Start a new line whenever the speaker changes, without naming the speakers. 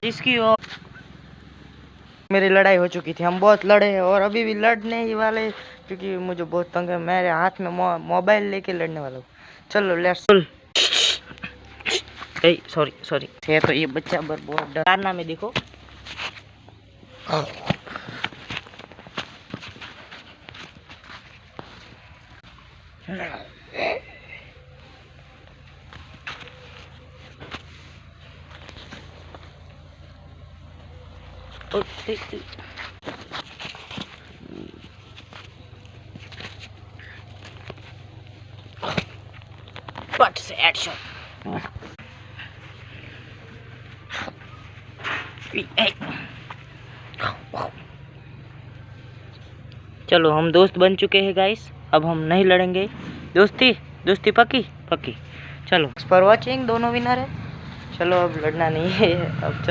इसकी और मेरी लड़ाई हो चुकी थी, हम बहुत लड़े और अभी भी लड़ने ही वाले, क्योंकि मुझे बहुत तंग है। मेरे हाथ में मोबाइल लेके लड़ने वाला हूँ। चलो लेट्स। सॉरी सॉरी है तो ये बच्चा बहुत डरना में देखो। But sad shot. चलो हम दोस्त बन चुके हैं गाइस, अब हम नहीं लड़ेंगे। दोस्ती पक्की पक्की। चलो फॉर वॉचिंग, दोनों विनर है। चलो अब लड़ना नहीं है अब। चलो।